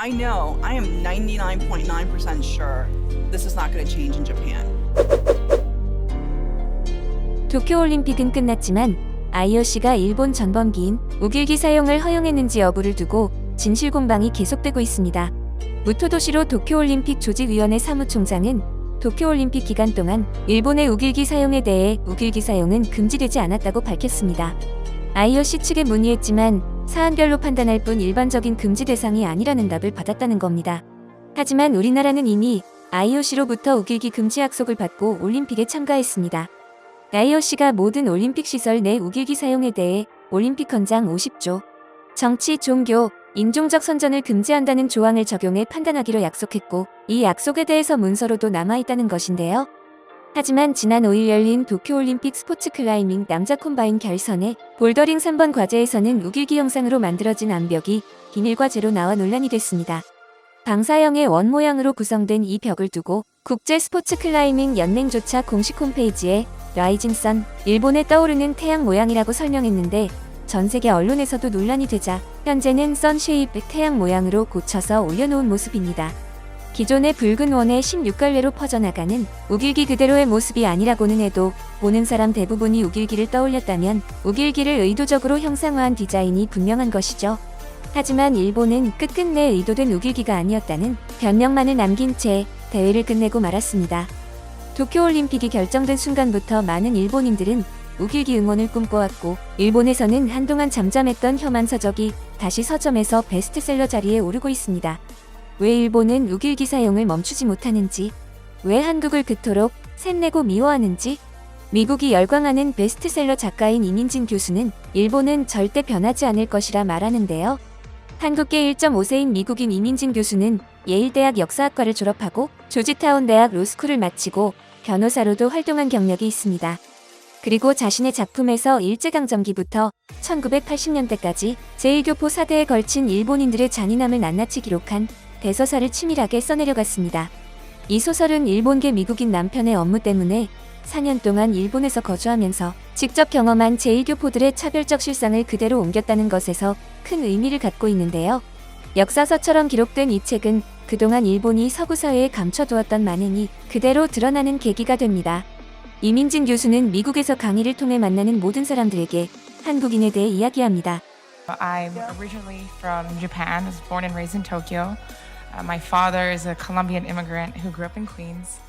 I know, I am 99.9% sure this is not going to change in Japan. 도쿄올림픽은 끝났지만 IOC가 일본 전범기인 우길기 사용을 허용했는지 여부를 두고 진실 공방이 계속되고 있습니다. 무토도시로 도쿄올림픽 조직위원회 사무총장은 도쿄올림픽 기간 동안 일본의 우길기 사용에 대해 우길기 사용은 금지되지 않았다고 밝혔습니다. IOC 측에 문의했지만 사안별로 판단할 뿐 일반적인 금지 대상이 아니라는 답을 받았다는 겁니다. 하지만 우리나라는 이미 IOC로부터 우길기 금지 약속을 받고 올림픽에 참가했습니다. IOC가 모든 올림픽 시설 내 우길기 사용에 대해 올림픽 헌장 50조 정치, 종교, 인종적 선전을 금지한다는 조항을 적용해 판단하기로 약속했고 이 약속에 대해서 문서로도 남아있다는 것인데요. 하지만 지난 5일 열린 도쿄올림픽 스포츠 클라이밍 남자 콤바인 결선의 볼더링 3번 과제에서는 우길기 형상으로 만들어진 암벽이 비밀 과제로 나와 논란이 됐습니다. 방사형의 원 모양으로 구성된 이 벽을 두고 국제 스포츠 클라이밍 연맹조차 공식 홈페이지에 라이징 선, 일본에 떠오르는 태양 모양이라고 설명했는데 전 세계 언론에서도 논란이 되자 현재는 선 쉐입 태양 모양으로 고쳐서 올려놓은 모습입니다. 기존의 붉은 원의 16갈래로 퍼져나가는 우길기 그대로의 모습이 아니라고는 해도 보는 사람 대부분이 우길기를 떠올렸다면 우길기를 의도적으로 형상화한 디자인이 분명한 것이죠. 하지만 일본은 끝끝내 의도된 우길기가 아니었다는 변명만을 남긴 채 대회를 끝내고 말았습니다. 도쿄올림픽이 결정된 순간부터 많은 일본인들은 우길기 응원을 꿈꿔왔고 일본에서는 한동안 잠잠했던 혐한 서적이 다시 서점에서 베스트셀러 자리에 오르고 있습니다. 왜 일본은 우길기 사용을 멈추지 못하는지, 왜 한국을 그토록 샘내고 미워하는지, 미국이 열광하는 베스트셀러 작가인 이민진 교수는 일본은 절대 변하지 않을 것이라 말하는데요. 한국계 1.5세인 미국인 이민진 교수는 예일대학 역사학과를 졸업하고 조지타운 대학 로스쿨을 마치고 변호사로도 활동한 경력이 있습니다. 그리고 자신의 작품에서 일제강점기부터 1980년대까지 제1교포 4대에 걸친 일본인들의 잔인함을 낱낱이 기록한 대서사를 치밀하게 써내려갔습니다. 이 소설은 일본계 미국인 남편의 업무 때문에 4년 동안 일본에서 거주하면서 직접 경험한 제1교포들의 차별적 실상을 그대로 옮겼다는 것에서 큰 의미를 갖고 있는데요. 역사서처럼 기록된 이 책은 그동안 일본이 서구 사회에 감춰두었던 만행이 그대로 드러나는 계기가 됩니다. 이민진 교수는 미국에서 강의를 통해 만나는 모든 사람들에게 한국인에 대해 이야기합니다. I'm originally from Japan. I was born and raised in Tokyo. My father is a Colombian immigrant who grew up in Queens.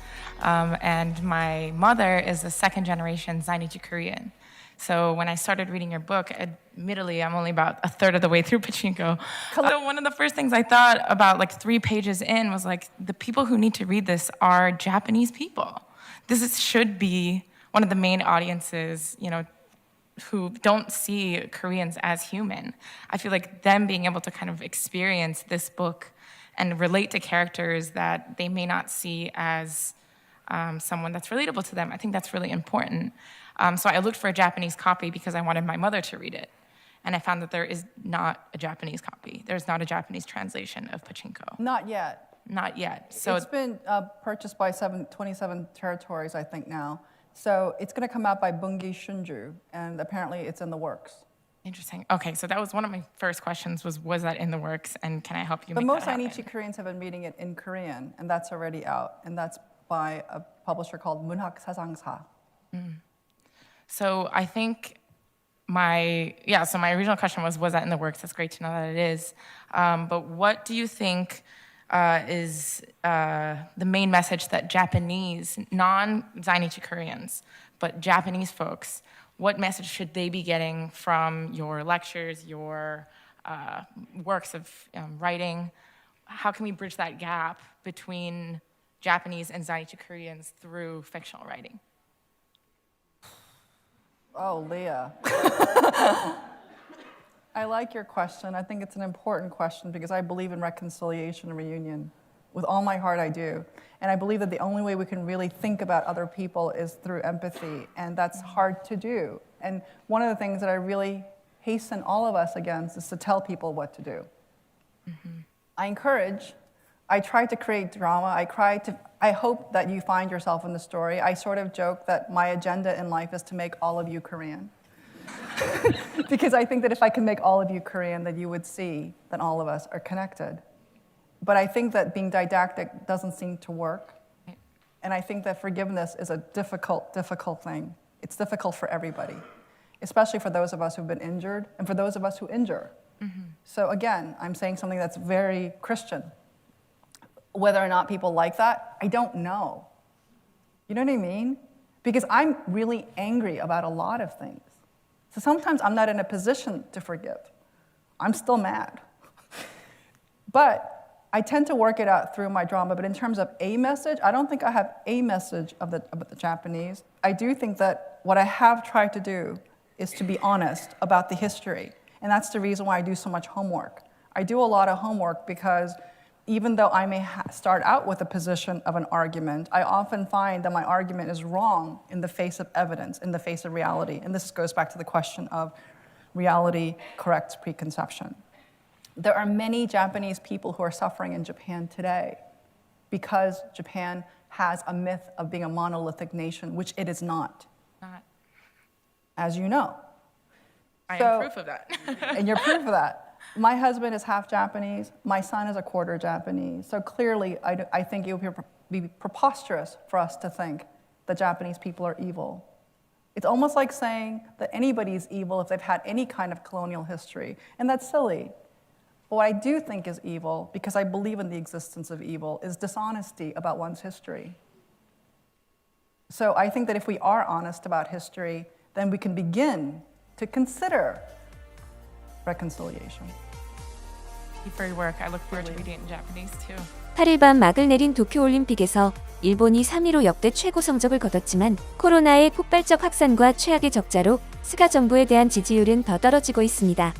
And my mother is a second generation Zainichi Korean. So when I started reading your book, admittedly, I'm only about a third of the way through Pachinko. So one of the first things I thought about like 3 pages in was like, the people who need to read this are Japanese people. Should be one of the main audiences, who don't see Koreans as human. I feel like them being able to kind of experience this book and relate to characters that they may not see as someone that's relatable to them, I think that's really important. So I looked for a Japanese copy because I wanted my mother to read it. And I found that there is not a Japanese copy. There's not a Japanese translation of Pachinko. Not yet. Not yet. So it's been purchased by 27 territories, I think now. So it's going to come out by Bungi Shunju, and apparently it's in the works. Interesting. Okay, so that was one of my first questions was that in the works, and can I help you But make most that happen? Zainichi Koreans have been reading it in Korean, and that's already out, and that's by a publisher called Munhak Sasangsa. So I think my original question was that in the works? That's great to know that it is. But what do you think is the main message that Japanese, non-Zainichi Koreans, but Japanese folks, what message should they be getting from your lectures, your works of writing? How can we bridge that gap between Japanese and Zainichi Koreans through fictional writing? Oh, Leah. I like your question. I think it's an important question because I believe in reconciliation and reunion. With all my heart, I do. And I believe that the only way we can really think about other people is through empathy, and that's hard to do. And one of the things that I really hasten all of us against is to tell people what to do. I encourage, I try to create drama, I hope that you find yourself in the story. I sort of joke that my agenda in life is to make all of you Korean. Because I think that if I can make all of you Korean, that you would see that all of us are connected. But I think that being didactic doesn't seem to work. And I think that forgiveness is a difficult thing. It's difficult for everybody, especially for those of us who've been injured and for those of us who injure. So again, I'm saying something that's very Christian. Whether or not people like that, I don't know. You know what I mean? Because I'm really angry about a lot of things. So sometimes I'm not in a position to forgive. I'm still mad. But I tend to work it out through my drama. But in terms of a message, I don't think I have a message about the Japanese. I do think that what I have tried to do is to be honest about the history. And that's the reason why I do so much homework. I do a lot of homework because even though I may start out with a position of an argument, I often find that my argument is wrong in the face of evidence, in the face of reality. And this goes back to the question of reality corrects preconception. There are many Japanese people who are suffering in Japan today because Japan has a myth of being a monolithic nation, which it is not, Not. as you know. I So- am proof of that. And you're proof of that. My husband is half Japanese. My son is a quarter Japanese. So clearly, I think it would be preposterous for us to think that Japanese people are evil. It's almost like saying that anybody's evil if they've had any kind of colonial history. And that's silly. But what I do think is evil, because I believe in the existence of evil, is dishonesty about one's history. So I think that if we are honest about history, then we can begin to consider reconciliation. Thank you for your work. I look forward to reading it in Japanese too. 8일 밤 막을 내린 도쿄올림픽에서 일본이 3위로 역대 최고 성적을 거뒀지만 코로나의 폭발적 확산과 최악의 적자로 스가 정부에 대한 지지율은 더 떨어지고 있습니다.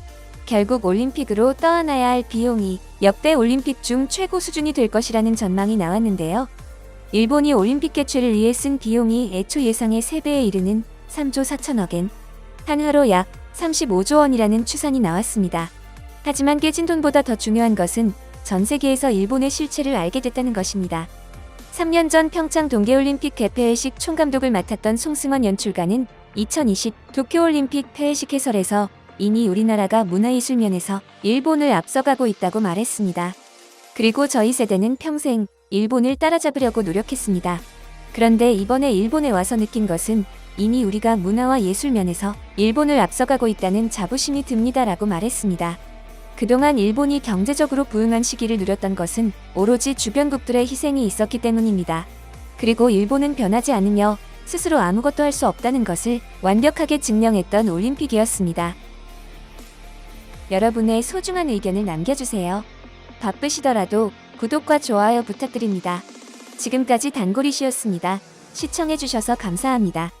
결국 올림픽으로 떠안아야 할 비용이 역대 올림픽 중 최고 수준이 될 것이라는 전망이 나왔는데요. 일본이 올림픽 개최를 위해 쓴 비용이 애초 예상의 3배에 이르는 3조 4천억 엔, 한화로 약 35조 원이라는 추산이 나왔습니다. 하지만 깨진 돈보다 더 중요한 것은 전 세계에서 일본의 실체를 알게 됐다는 것입니다. 3년 전 평창 동계올림픽 개폐회식 총감독을 맡았던 송승헌 연출가는 2020 도쿄올림픽 폐회식 해설에서 이미 우리나라가 문화예술 면에서 일본을 앞서가고 있다고 말했습니다. 그리고 저희 세대는 평생 일본을 따라잡으려고 노력했습니다. 그런데 이번에 일본에 와서 느낀 것은 이미 우리가 문화와 예술 면에서 일본을 앞서가고 있다는 자부심이 듭니다라고 말했습니다. 그동안 일본이 경제적으로 부흥한 시기를 누렸던 것은 오로지 주변국들의 희생이 있었기 때문입니다. 그리고 일본은 변하지 않으며 스스로 아무것도 할 수 없다는 것을 완벽하게 증명했던 올림픽이었습니다. 여러분의 소중한 의견을 남겨주세요. 바쁘시더라도 구독과 좋아요 부탁드립니다. 지금까지 단골이시였습니다. 시청해주셔서 감사합니다.